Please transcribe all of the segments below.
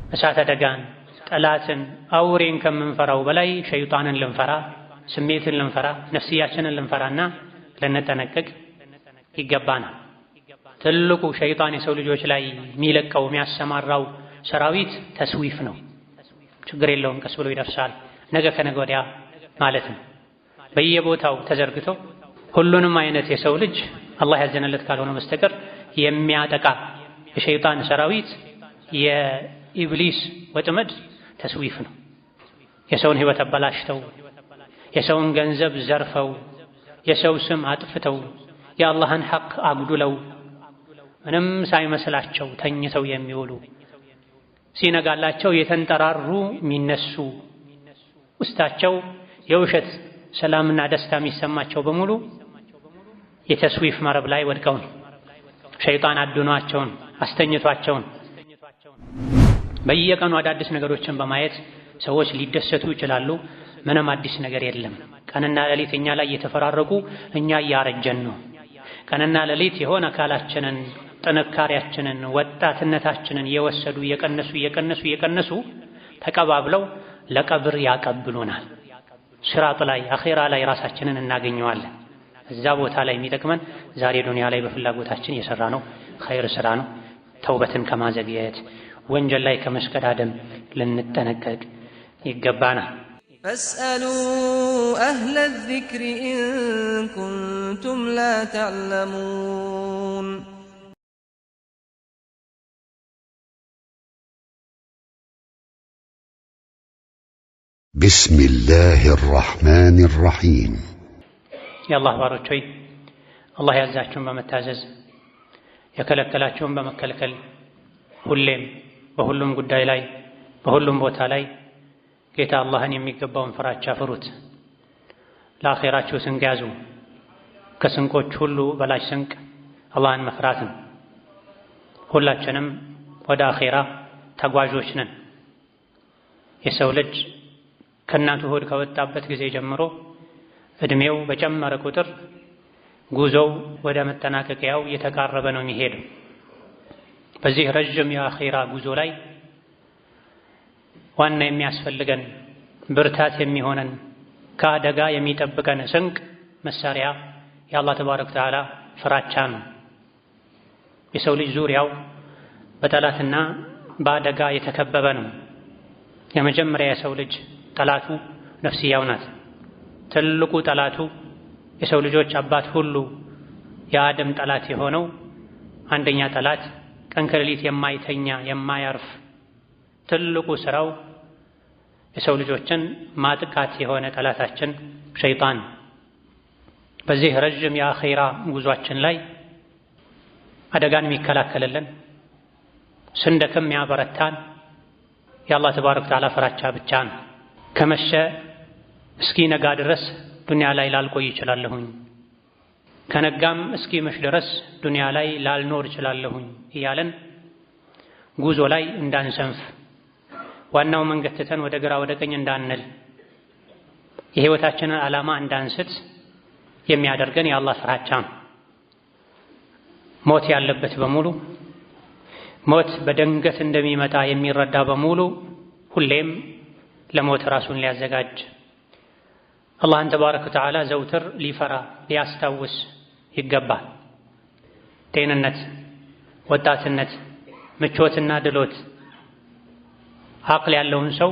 እሳት አደጋን፣ ጠላትን፣ አውሬን ከምንፈራው በላይ ሸይጣንን ልንፈራ፣ ስሜትን ልንፈራ፣ ነፍስያችንን ልንፈራና ልንጠነቀቅ ይገባናል። ትልቁ ሸይጣን የሰው ልጆች ላይ የሚለቀው የሚያሰማራው ሰራዊት ተስዊፍ ነው። ችግር የለውም ቀስ ብሎ ይደርሳል፣ ነገ ከነገ ወዲያ ማለት ነው። በየቦታው ተዘርግቶ ሁሉንም አይነት የሰው ልጅ አላህ ያዘነለት ካልሆነ በስተቀር የሚያጠቃ የሸይጣን ሰራዊት የኢብሊስ ወጥመድ ተስዊፍ ነው። የሰውን ህይወት አበላሽተው፣ የሰውን ገንዘብ ዘርፈው፣ የሰው ስም አጥፍተው፣ የአላህን ሐቅ አጉድለው ምንም ሳይመስላቸው ተኝተው የሚውሉ ሲነጋላቸው የተንጠራሩ የሚነሱ ውስጣቸው የውሸት ሰላምና ደስታ የሚሰማቸው በሙሉ የተስዊፍ መረብ ላይ ወድቀው ሸይጣን አድኗቸውን አስተኝቷቸውን በየቀኑ አዳዲስ ነገሮችን በማየት ሰዎች ሊደሰቱ ይችላሉ። ምንም አዲስ ነገር የለም። ቀንና ሌሊት እኛ ላይ የተፈራረቁ እኛ እያረጀን ነው። ቀንና ሌሊት የሆነ አካላችንን፣ ጥንካሬያችንን፣ ወጣትነታችንን እየወሰዱ እየቀነሱ ተቀባብለው ለቀብር ያቀብሉናል። ሲራጥ ላይ አኺራ ላይ ራሳችንን እናገኘዋለን። እዛ ቦታ ላይ የሚጠቅመን ዛሬ ዱንያ ላይ በፍላጎታችን የሰራ ነው ኸይር ስራ ነው። ተውበትን ከማዘግየት ወንጀል ላይ ከመሽቀዳደም ልንጠነቀቅ ይገባናል። ፈስአሉ አህለ ዚክሪ ኢን ኩንቱም ላ ተዕለሙን። ቢስሚላሂ ራሕማኒ ራሒም። የአላህ ባሮች ሆይ አላህ ያዛችሁን በመታዘዝ የከለከላችሁን በመከልከል ሁሌም በሁሉም ጉዳይ ላይ በሁሉም ቦታ ላይ ጌታ አላህን የሚገባውን ፍራቻ ፍሩት። ለአኼራችሁ ስንቅ ያዙ። ከስንቆች ሁሉ በላጭ ስንቅ አላህን መፍራት ነው። ሁላችንም ወደ አኼራ ተጓዦች ነን። የሰው ልጅ ከእናቱ ሆድ ከወጣበት ጊዜ ጀምሮ እድሜው በጨመረ ቁጥር ጉዞው ወደ መጠናቀቂያው እየተቃረበ ነው የሚሄደው። በዚህ ረጅም የአኼራ ጉዞ ላይ ዋና የሚያስፈልገን ብርታት የሚሆነን ከአደጋ የሚጠብቀን ስንቅ መሳሪያ የአላህ ተባረከ ወተዓላ ፍራቻ ነው። የሰው ልጅ ዙሪያው በጠላትና በአደጋ የተከበበ ነው። የመጀመሪያ የሰው ልጅ ጠላቱ ነፍስያው ናት። ትልቁ ጠላቱ የሰው ልጆች አባት ሁሉ የአደም ጠላት የሆነው አንደኛ ጠላት ቀን ከሌሊት የማይተኛ የማያርፍ ትልቁ ስራው የሰው ልጆችን ማጥቃት የሆነ ጠላታችን ሸይጣን። በዚህ ረጅም የአኼራ ጉዟችን ላይ አደጋን የሚከላከልልን ስንደክም የሚያበረታን የአላህ ተባረከ ወተዓላ ፍራቻ ብቻ ነው። ከመሸ እስኪ ነጋ ድረስ ዱንያ ላይ ላልቆይ ይችላለሁኝ፣ ከነጋም እስኪ መሽ ድረስ ዱንያ ላይ ላልኖር ይችላለሁኝ እያለን ጉዞ ላይ እንዳንሰንፍ፣ ዋናው መንገድ ትተን ወደ ግራ ወደ ቀኝ እንዳንል፣ የህይወታችንን ዓላማ እንዳንስት የሚያደርገን የአላህ ፍራቻ ነው። ሞት ያለበት በሙሉ ሞት በድንገት እንደሚመጣ የሚረዳ በሙሉ ሁሌም ለሞት ራሱን ሊያዘጋጅ አላህን ተባረከ ወተዓላ ዘውትር ሊፈራ ሊያስታውስ ይገባል። ጤንነት፣ ወጣትነት፣ ምቾትና ድሎት አቅል ያለውን ሰው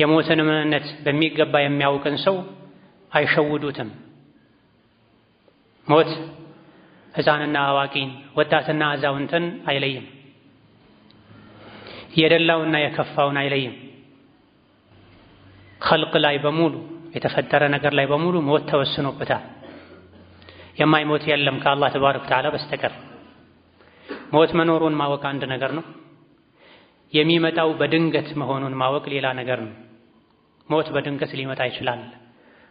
የሞትን ምንነት በሚገባ የሚያውቅን ሰው አይሸውዱትም። ሞት ሕፃንና አዋቂን ወጣትና አዛውንትን አይለይም። የደላውና የከፋውን አይለይም። ኸልቅ ላይ በሙሉ የተፈጠረ ነገር ላይ በሙሉ ሞት ተወስኖበታል። የማይሞት የለም ከአላህ ተባረከ ወተዓላ በስተቀር። ሞት መኖሩን ማወቅ አንድ ነገር ነው። የሚመጣው በድንገት መሆኑን ማወቅ ሌላ ነገር ነው። ሞት በድንገት ሊመጣ ይችላል፣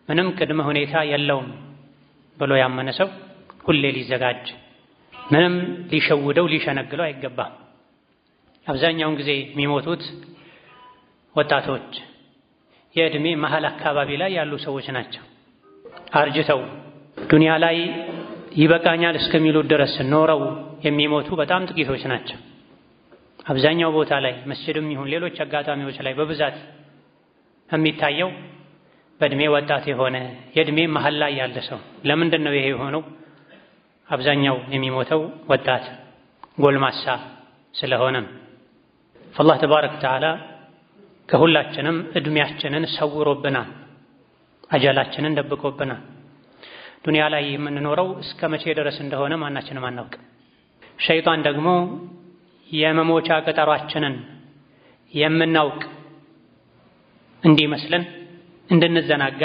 ምንም ቅድመ ሁኔታ የለውም ብሎ ያመነ ሰው ሁሌ ሊዘጋጅ፣ ምንም ሊሸውደው ሊሸነግለው አይገባም። አብዛኛውን ጊዜ የሚሞቱት ወጣቶች የዕድሜ መሃል አካባቢ ላይ ያሉ ሰዎች ናቸው። አርጅተው ዱንያ ላይ ይበቃኛል እስከሚሉ ድረስ ኖረው የሚሞቱ በጣም ጥቂቶች ናቸው። አብዛኛው ቦታ ላይ መስጂድም ይሁን ሌሎች አጋጣሚዎች ላይ በብዛት የሚታየው በእድሜ ወጣት የሆነ የእድሜ መሀል ላይ ያለ ሰው። ለምንድን ነው ይሄ የሆነው? አብዛኛው የሚሞተው ወጣት ጎልማሳ ስለሆነም አላህ ተባረከ ወተዓላ ከሁላችንም እድሜያችንን ሰውሮብናል፣ አጀላችንን ደብቆብናል። ዱንያ ላይ የምንኖረው እስከ መቼ ድረስ እንደሆነ ማናችንም አናውቅም። ሸይጣን ደግሞ የመሞቻ ቀጠሯችንን የምናውቅ እንዲመስለን እንድንዘናጋ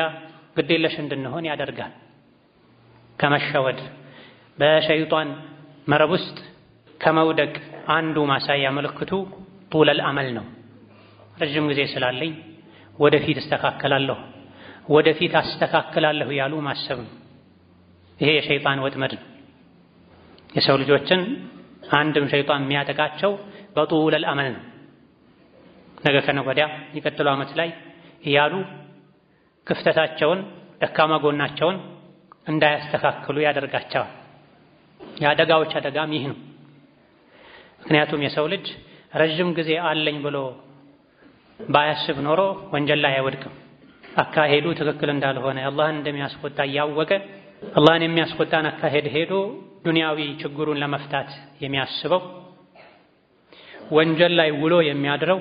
ግዴለሽ እንድንሆን ያደርጋል። ከመሸወድ በሸይጣን መረብ ውስጥ ከመውደቅ አንዱ ማሳያ ምልክቱ ጡለል አመል ነው። ረጅም ጊዜ ስላለኝ ወደፊት አስተካክላለሁ ያሉ ማሰብ ነው። ይሄ የሸይጣን ወጥመድ ነው። የሰው ልጆችን አንድም ሸይጣን የሚያጠቃቸው በጡለል አመል ነው። ነገ ከነገ ወዲያ የሚቀጥለው ዓመት ላይ እያሉ ክፍተታቸውን ደካማ ጎናቸውን እንዳያስተካክሉ ያደርጋቸዋል። የአደጋዎች አደጋም ይህ ነው። ምክንያቱም የሰው ልጅ ረጅም ጊዜ አለኝ ብሎ ባያስብ ኖሮ ወንጀል ላይ አይወድቅም። አካሄዱ ትክክል እንዳልሆነ አላህን እንደሚያስቆጣ እያወቀ አላህን የሚያስቆጣን አካሄድ ሄዶ ዱንያዊ ችግሩን ለመፍታት የሚያስበው ወንጀል ላይ ውሎ የሚያድረው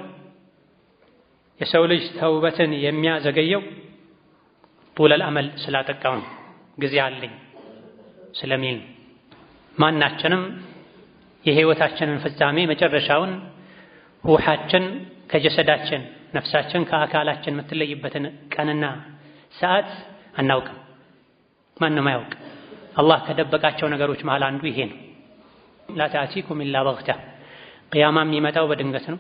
የሰው ልጅ ተውበትን የሚያዘገየው ጡለል አመል ስላጠቃው ነው። ጊዜ አለኝ ስለሚል ማናችንም የህይወታችንን ፍጻሜ መጨረሻውን ሩሃችን ከጀሰዳችን ነፍሳችን ከአካላችን የምትለይበትን ቀንና ሰዓት አናውቅም። ማንም አያውቅ። አላህ ከደበቃቸው ነገሮች መሃል አንዱ ይሄ ነው። ላ ተአቲኩም ኢላ በግታ። ቅያማ የሚመጣው በድንገት ነው።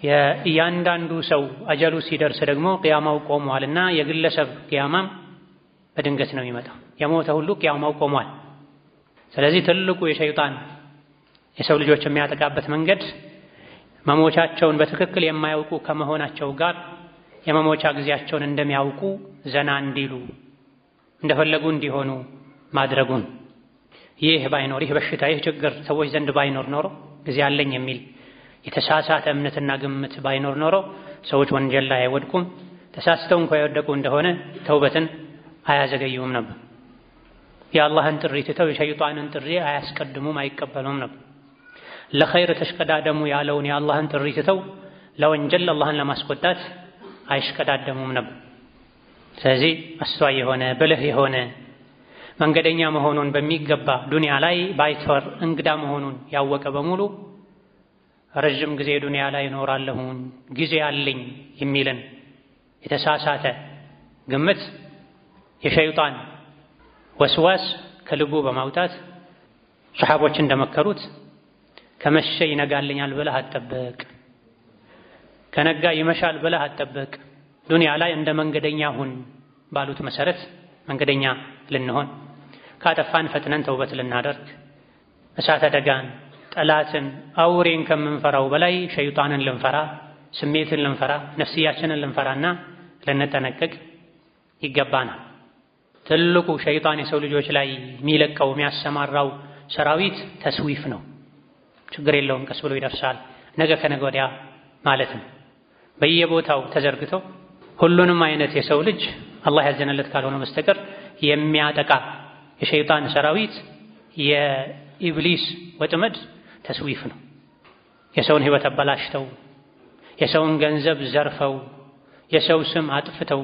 የእያንዳንዱ ሰው አጀሉ ሲደርስ ደግሞ ቅያማው ቆሟልና የግለሰብ ቅያማም በድንገት ነው የሚመጣው። የሞተ ሁሉ ቅያማው ቆሟል። ስለዚህ ትልቁ የሸይጣን የሰው ልጆች የሚያጠቃበት መንገድ መሞቻቸውን በትክክል የማያውቁ ከመሆናቸው ጋር የመሞቻ ጊዜያቸውን እንደሚያውቁ ዘና እንዲሉ እንደፈለጉ እንዲሆኑ ማድረጉን። ይህ ባይኖር ይህ በሽታ ይህ ችግር ሰዎች ዘንድ ባይኖር ኖሮ ጊዜ አለኝ የሚል የተሳሳተ እምነትና ግምት ባይኖር ኖሮ ሰዎች ወንጀል ላይ አይወድቁም። ተሳስተው እንኳ የወደቁ እንደሆነ ተውበትን አያዘገዩም ነበር። የአላህን ጥሪ ትተው የሸይጣንን ጥሪ አያስቀድሙም፣ አይቀበሉም ነበር። ለኸይር ተሽቀዳደሙ ያለውን የአላህን ጥሪ ትተው ለወንጀል አላህን ለማስቆጣት አይሽቀዳደሙም ነበር። ስለዚህ አስተዋይ የሆነ ብልህ የሆነ መንገደኛ መሆኑን በሚገባ ዱንያ ላይ ባይተወር እንግዳ መሆኑን ያወቀ በሙሉ ረጅም ጊዜ ዱንያ ላይ እኖራለሁኝ ጊዜ አለኝ የሚልን የተሳሳተ ግምት የሸይጣን ወስዋስ ከልቡ በማውጣት ሰሓቦች እንደመከሩት ከመሸ ይነጋልኛል ብለህ አትጠብቅ፣ ከነጋ ይመሻል ብለህ አትጠብቅ፣ ዱንያ ላይ እንደ መንገደኛ ሁን ባሉት መሰረት መንገደኛ ልንሆን፣ ካጠፋን ፈጥነን ተውበት ልናደርግ፣ እሳት አደጋን፣ ጠላትን፣ አውሬን ከምንፈራው በላይ ሸይጣንን ልንፈራ፣ ስሜትን ልንፈራ፣ ነፍስያችንን ልንፈራና ልንጠነቀቅ ይገባናል። ትልቁ ሸይጣን የሰው ልጆች ላይ የሚለቀው የሚያሰማራው ሰራዊት ተስዊፍ ነው። ችግር የለውም ቀስ ብሎ ይደርሳል ነገ ከነገ ወዲያ ማለት ነው። በየቦታው ተዘርግተው ሁሉንም አይነት የሰው ልጅ አላህ ያዘነለት ካልሆነ በስተቀር የሚያጠቃ የሸይጣን ሰራዊት የኢብሊስ ወጥመድ ተስዊፍ ነው። የሰውን ህይወት አበላሽተው፣ የሰውን ገንዘብ ዘርፈው፣ የሰው ስም አጥፍተው፣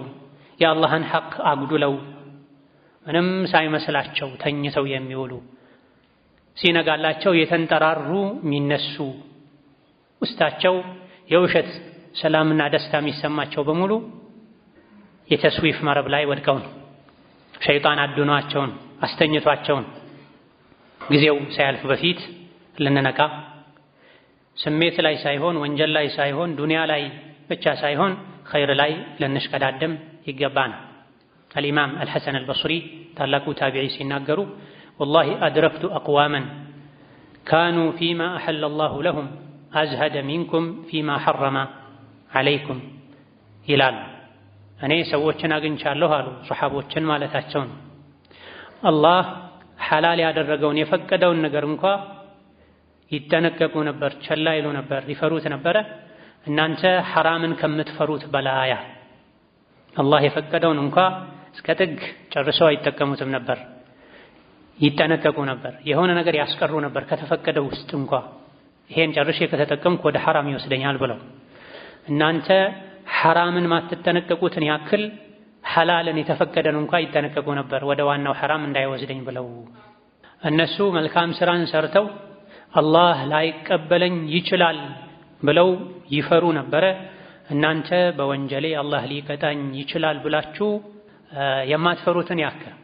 የአላህን ሐቅ አጉድለው ምንም ሳይመስላቸው ተኝተው የሚውሉ ሲነጋላቸው የተንጠራሩ የሚነሱ ውስጣቸው የውሸት ሰላምና ደስታ የሚሰማቸው በሙሉ የተስዊፍ መረብ ላይ ወድቀው ነው። ሸይጣን አድኗቸውን አስተኝቷቸውን ጊዜው ሳያልፍ በፊት ልንነቃ ስሜት ላይ ሳይሆን ወንጀል ላይ ሳይሆን ዱንያ ላይ ብቻ ሳይሆን ኸይር ላይ ልንሽቀዳደም ይገባናል። አልኢማም አልሐሰን አልበስሪ ታላቁ ታቢዒ ሲናገሩ ወላሂ አድረክቱ አቅዋመን ካኑ ፊማ አሐለ አላሁ ለሁም አዝሀደ ሚንኩም ፊማ ሐረመ ዓለይኩም ይላሉ። እኔ ሰዎችን አግኝቻለሁ አሉ፣ ሶሓቦችን ማለታቸው ነው። አላህ ሐላል ያደረገውን የፈቀደውን ነገር እንኳ ይጠነቀቁ ነበር፣ ቸላ ይሉ ነበር፣ ይፈሩት ነበረ። እናንተ ሐራምን ከምትፈሩት በላያ አላህ የፈቀደውን እንኳ እስከ ጥግ ጨርሰው አይጠቀሙትም ነበር፣ ይጠነቀቁ ነበር። የሆነ ነገር ያስቀሩ ነበር ከተፈቀደው ውስጥ እንኳ ይሄን ጨርሼ ከተጠቀምኩ ወደ ሐራም ይወስደኛል ብለው። እናንተ ሐራምን ማትጠነቀቁትን ያክል ሐላልን የተፈቀደን እንኳ ይጠነቀቁ ነበር ወደ ዋናው ሐራም እንዳይወስደኝ ብለው። እነሱ መልካም ስራን ሰርተው አላህ ላይቀበለኝ ይችላል ብለው ይፈሩ ነበረ። እናንተ በወንጀሌ አላህ ሊቀጣኝ ይችላል ብላችሁ የማትፈሩትን ያክል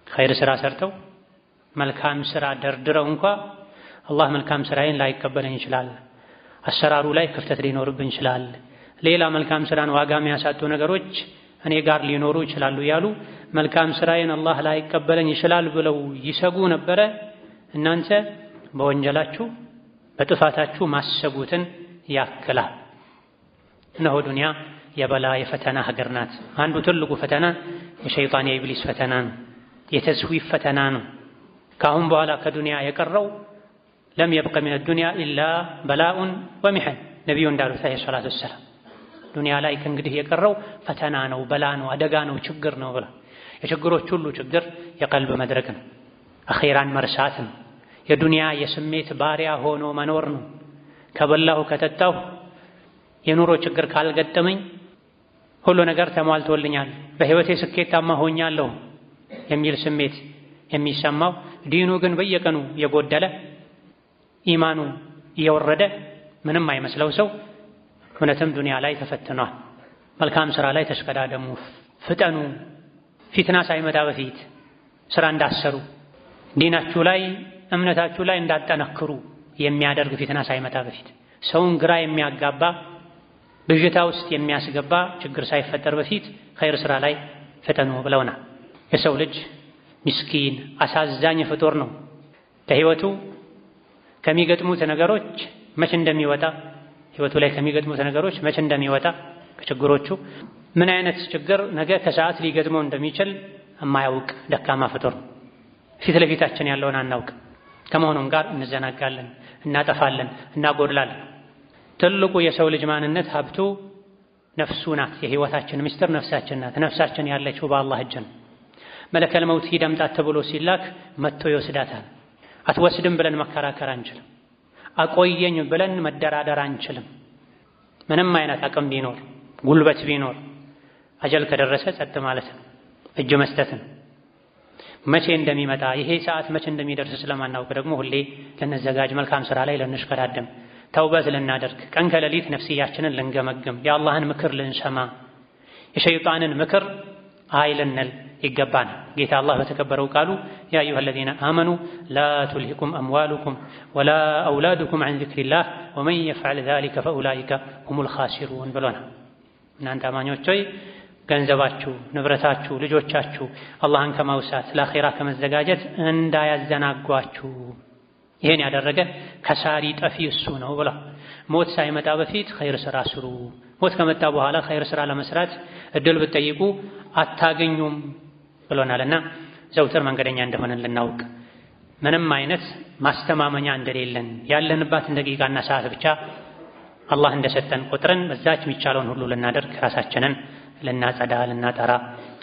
ኸይር ስራ ሰርተው መልካም ስራ ደርድረው እንኳ አላህ መልካም ስራዬን ላይቀበለኝ ይችላል፣ አሰራሩ ላይ ክፍተት ሊኖርብን ይችላል፣ ሌላ መልካም ስራን ዋጋ የሚያሳጡ ነገሮች እኔ ጋር ሊኖሩ ይችላሉ ያሉ መልካም ስራዬን አላህ ላይቀበለኝ ይችላል ብለው ይሰጉ ነበረ። እናንተ በወንጀላችሁ በጥፋታችሁ ማሰቡትን ያክላል። እነሆ ዱንያ የበላ የፈተና ሀገር ናት። አንዱ ትልቁ ፈተና የሸይጣን የኢብሊስ ፈተና ነው፣ የተስዊፍ ፈተና ነው። ከአሁን በኋላ ከዱንያ የቀረው ለም የብቀ ሚነ ዱንያ ኢላ በላኡን ወሚሐን ነቢዩ እንዳሉት ዓለይሂ ሰላቱ ወሰላም ዱንያ ላይ ከእንግዲህ የቀረው ፈተና ነው፣ በላ ነው፣ አደጋ ነው፣ ችግር ነው ብላ። የችግሮች ሁሉ ችግር የቀልብ መድረቅ ነው፣ አኼራን መርሳት ነው፣ የዱንያ የስሜት ባሪያ ሆኖ መኖር ነው። ከበላሁ ከጠጣሁ የኑሮ ችግር ካልገጠመኝ ሁሉ ነገር ተሟልቶልኛል፣ በህይወቴ ስኬታማ ሆኛለሁ የሚል ስሜት የሚሰማው ዲኑ ግን በየቀኑ የጎደለ ኢማኑ እየወረደ ምንም አይመስለው ሰው እውነትም ዱንያ ላይ ተፈትኗል። መልካም ስራ ላይ ተሽቀዳደሙ፣ ፍጠኑ። ፊትና ሳይመጣ በፊት ስራ እንዳሰሩ ዲናችሁ ላይ እምነታችሁ ላይ እንዳጠነክሩ የሚያደርግ ፊትና ሳይመጣ በፊት ሰውን ግራ የሚያጋባ ብዥታ ውስጥ የሚያስገባ ችግር ሳይፈጠር በፊት ኸይር ስራ ላይ ፍጠኑ ብለውናል። የሰው ልጅ ምስኪን አሳዛኝ ፍጡር ነው። ለህይወቱ ከሚገጥሙት ነገሮች መቼ እንደሚወጣ ህይወቱ ላይ ከሚገጥሙት ነገሮች መቼ እንደሚወጣ ከችግሮቹ ምን አይነት ችግር ነገ ከሰዓት ሊገጥመው እንደሚችል የማያውቅ ደካማ ፍጡር ነው። ፊት ለፊታችን ያለውን አናውቅ። ከመሆኑም ጋር እንዘናጋለን፣ እናጠፋለን፣ እናጎድላለን። ትልቁ የሰው ልጅ ማንነት ሀብቱ ነፍሱ ናት። የህይወታችን ምስጢር ነፍሳችን ናት። ነፍሳችን ያለችው በአላህ እጅ ነው። መለከል መውት ሂድ አምጣት ተብሎ ሲላክ መጥቶ ይወስዳታል። አትወስድም ብለን መከራከር አንችልም። አቆየኝ ብለን መደራደር አንችልም። ምንም አይነት አቅም ቢኖር ጉልበት ቢኖር አጀል ከደረሰ ጸጥ ማለት ነው፣ እጅ መስጠትን። መቼ እንደሚመጣ ይሄ ሰዓት መቼ እንደሚደርስ ስለማናውቅ ደግሞ ሁሌ ልንዘጋጅ፣ መልካም ስራ ላይ ልንሽቀዳደም፣ ተውበት ልናደርግ፣ ቀን ከሌሊት ነፍስያችንን ልንገመግም፣ የአላህን ምክር ልንሰማ፣ የሸይጣንን ምክር አይ ልንል ይገባን። ጌታ አላህ በተከበረው ቃሉ ያ አዩሀ ለዚነ አመኑ ላ ቱልሂኩም አምዋሉኩም ወላ አውላዱኩም ዐን ዚክሪላህ ወመን የፍዐል ዛሊከ ፈኡላኢከ ሁሙል ኻሲሩን ብሎናል። እናንተ አማኞች ሆይ ገንዘባችሁ፣ ንብረታችሁ፣ ልጆቻችሁ አላህን ከማውሳት ለአኼራ ከመዘጋጀት እንዳያዘናጓችሁ። ይሄን ያደረገ ከሳሪ ጠፊ እሱ ነው ብላ። ሞት ሳይመጣ በፊት ኸይር ስራ ስሩ። ሞት ከመጣ በኋላ ኸይር ስራ ለመስራት እድል ብትጠይቁ አታገኙም ብሎናልና ዘውትር መንገደኛ እንደሆነን ልናውቅ፣ ምንም አይነት ማስተማመኛ እንደሌለን፣ ያለንባትን ደቂቃና ሰዓት ብቻ አላህ እንደሰጠን ቁጥርን በዛች የሚቻለውን ሁሉ ልናደርግ ራሳችንን ልናጸዳ ልናጠራ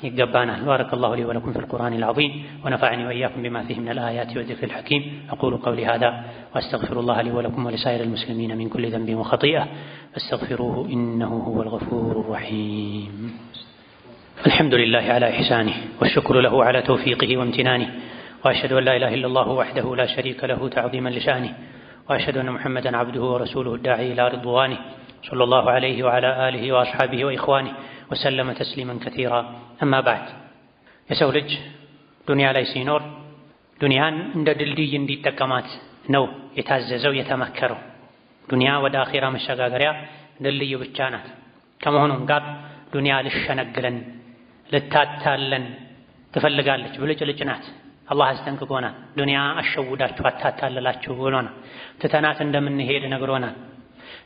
ይገባናል። ባረከላሁ ሊ ወለኩም ፊል ቁርአኒል ዐዚም ወነፈዐኒ ወኢያኩም ቢማ ፊሂ ሚነል አያቲ ወዚክሪል ሐኪም አቁሉ ቀውሊ ሃዛ ወአስተግፊሩላህ ሊ ወለኩም ወሊሳኢሪል ሙስሊሚነ ሚን ኩሊ ዘንቢን ወኸጢአ ፈስተግፊሩሁ ኢነሁ ሁወል ገፉሩር ረሒም። አልሐምዱሊላሂ ዐላ ኢሕሳኒህ ወሽክሩ ለሁ ዐላ ተውፊቂህ ወምቲናኒህ ወአሽሀዱ አን ላ ኢላሀ ኢለላሁ ወሕደሁ ላ ሸሪከ ለሁ ተዕዚመን ሊሻኒህ ወአሽሀዱ አነ ሙሐመደን ዐብዱሁ ወረሱሉሁ ዳዒ ኢላ ሪድዋኒህ ሰለላሁ ዐለይሂ ወዐላ አሊሂ ወአስሐቢሂ ወኢኽዋኒህ ወሰለመ ተስሊመን ከሲራ አማ በዕድ። የሰው ልጅ ዱንያ ላይ ሲኖር ዱንያን እንደ ድልድይ እንዲጠቀማት ነው የታዘዘው የተመከረው። ዱንያ ወደ አኼራ መሸጋገሪያ ድልድይ ብቻ ናት። ከመሆኑም ጋር ዱንያ ልሸነግለን ልታታለን ትፈልጋለች፣ ብልጭልጭ ናት። አላህ አስጠንቅቆናል። ዱንያ አሸውዳችሁ አታታለላችሁ ብሎናል። ትተናት እንደምንሄድ ነግሮናል።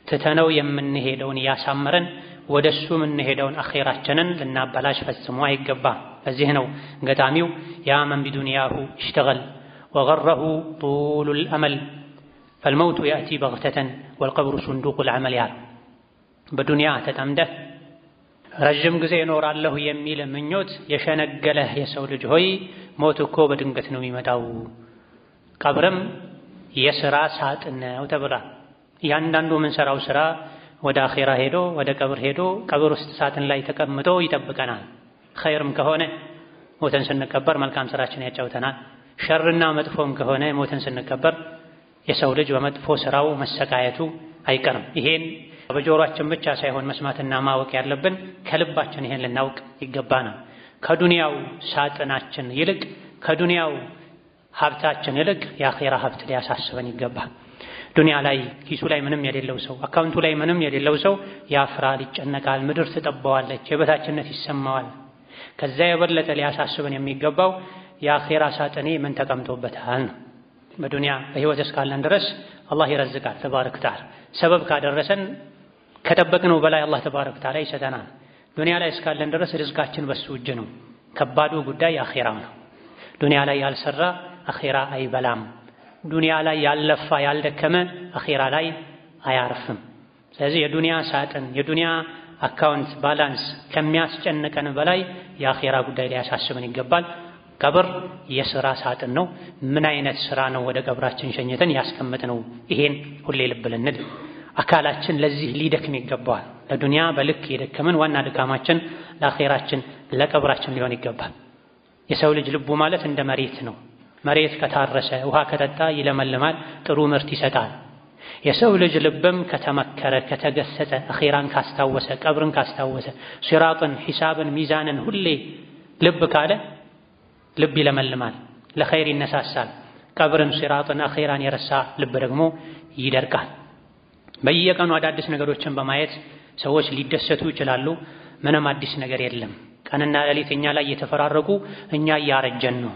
ትተነው የምንሄደውን እያሳመረን ወደሱ የምንሄደውን አኼራችንን ልናበላሽ ፈጽሞ አይገባም። ለዚህ ነው ገጣሚው ያ መን ቢዱንያሁ እሽተገል ወገረሁ ጡሉል አመል فالموت يأتي بغتة والقبر صندوق العمل ያለው በዱንያ ተጠምደህ ረጅም ጊዜ እኖራለሁ የሚል ምኞት የሸነገለህ የሰው ልጅ ሆይ ሞት እኮ በድንገት ነው የሚመጣው። ቀብርም የሥራ ሳጥን ነው ተብሏል። ያንዳንዱ የምንሰራው ሥራ ወደ አኺራ ሄዶ ወደ ቀብር ሄዶ ቀብር ውስጥ ሳጥን ላይ ተቀምጦ ይጠብቀናል። ኸይርም ከሆነ ሞተን ስንቀበር መልካም ሥራችን ያጫውተናል። ሸርና መጥፎም ከሆነ ሞተን ስንቀበር የሰው ልጅ በመጥፎ ሥራው መሰቃየቱ አይቀርም። ይሄን በጆሮአችን ብቻ ሳይሆን መስማትና ማወቅ ያለብን ከልባችን ይሄን ልናውቅ ይገባናል። ከዱንያው ሳጥናችን ይልቅ ከዱንያው ሀብታችን ይልቅ የአኺራ ሀብት ሊያሳስበን ይገባል። ዱንያ ላይ ኪሱ ላይ ምንም የሌለው ሰው አካውንቱ ላይ ምንም የሌለው ሰው ያፍራል፣ ይጨነቃል፣ ምድር ትጠባዋለች፣ የበታችነት ይሰማዋል። ከዛ የበለጠ ሊያሳስበን የሚገባው የአኺራ ሳጥኔ ምን ተቀምጦበታል ነው። በዱንያ በህይወት እስካለን ድረስ አላህ ይረዝቃል ተባረከ ወተዓላ። ሰበብ ካደረሰን ከጠበቅነው በላይ አላህ ተባረከ ወተዓላ ይሰጠናል። ዱንያ ላይ እስካለን ድረስ ርዝቃችን በሱ እጅ ነው። ከባዱ ጉዳይ አኺራ ነው። ዱንያ ላይ ያልሰራ አኺራ አይበላም። ዱንያ ላይ ያልለፋ ያልደከመ አኺራ ላይ አያርፍም። ስለዚህ የዱንያ ሳጥን የዱንያ አካውንት ባላንስ ከሚያስጨንቀን በላይ የአኺራ ጉዳይ ሊያሳስበን ይገባል። ቀብር የሥራ ሳጥን ነው። ምን አይነት ሥራ ነው ወደ ቀብራችን ሸኝተን ያስቀመጥነው? ይሄን ሁሌ ልብ ልንል። አካላችን ለዚህ ሊደክም ይገባዋል። ለዱንያ በልክ የደከመን ዋና ድካማችን ለአኺራችን ለቀብራችን ሊሆን ይገባል። የሰው ልጅ ልቡ ማለት እንደ መሬት ነው። መሬት ከታረሰ ውሃ ከጠጣ ይለመልማል፣ ጥሩ ምርት ይሰጣል። የሰው ልጅ ልብም ከተመከረ ከተገሰጸ አኺራን ካስታወሰ ቀብርን ካስታወሰ ሲራጥን ሒሳብን ሚዛንን ሁሌ ልብ ካለ ልብ ይለመልማል፣ ለኸይር ይነሳሳል። ቀብርን ሲራጥን አኺራን የረሳ ልብ ደግሞ ይደርቃል። በየቀኑ አዳዲስ ነገሮችን በማየት ሰዎች ሊደሰቱ ይችላሉ። ምንም አዲስ ነገር የለም። ቀንና ሌሊት እኛ ላይ እየተፈራረቁ እኛ እያረጀን ነው።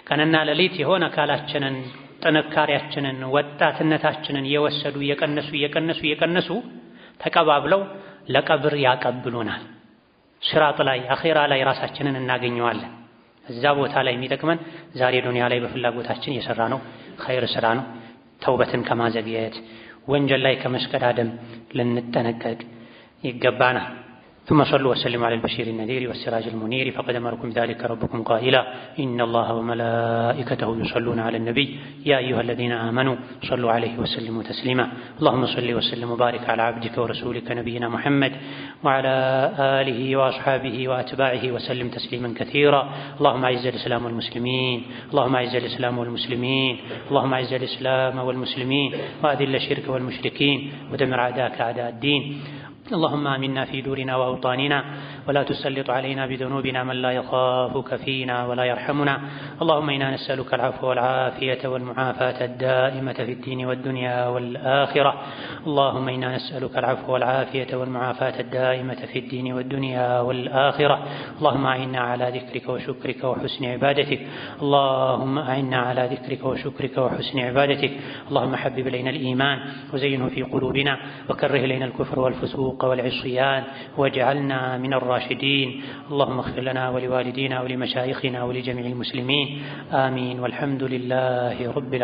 ቀንና ሌሊት የሆነ አካላችንን ጥንካሬያችንን ወጣትነታችንን እየወሰዱ እየቀነሱ ተቀባብለው ለቀብር ያቀብሉናል። ሲራጥ ላይ አኺራ ላይ ራሳችንን እናገኘዋለን። እዛ ቦታ ላይ የሚጠቅመን ዛሬ ዱንያ ላይ በፍላጎታችን የሰራ ነው ኸይር ስራ ነው። ተውበትን ከማዘግየት ወንጀል ላይ ከመስቀዳደም ልንጠነቀቅ ይገባናል። ثم صلوا وسلموا على البشير النذير والسراج المنير فقد أمركم ذلك ربكم قائلا إن الله وملائكته يصلون على النبي يا أيها الذين آمنوا صلوا عليه وسلموا تسليما اللهم صل وسلم وبارك على عبدك ورسولك نبينا محمد وعلى آله وأصحابه وأتباعه وسلم تسليما كثيرا اللهم أعز الإسلام والمسلمين اللهم أعز الإسلام والمسلمين اللهم أعز الإسلام والمسلمين وأذل الشرك والمشركين ودمر أعداءك أعداء الدين اللهم آمنا في دورنا وأوطاننا ولا تسلط علينا بذنوبنا من لا يخافك فينا ولا يرحمنا اللهم إنا نسألك العفو والعافية والمعافاة الدائمة في الدين والدنيا والآخرة اللهم إنا نسألك العفو والعافية والمعافاة الدائمة في الدين والدنيا والآخرة اللهم أعنا على ذكرك وشكرك وحسن عبادتك اللهم أعنا على ذكرك وشكرك وحسن عبادتك اللهم حبب إلينا الإيمان وزينه في قلوبنا وكره إلينا الكفر والفسوق والعصيان واجعلنا من الراشدين اللهم اغفر لنا ولوالدينا ولمشايخنا ولجميع المسلمين آمين والحمد لله رب العالمين.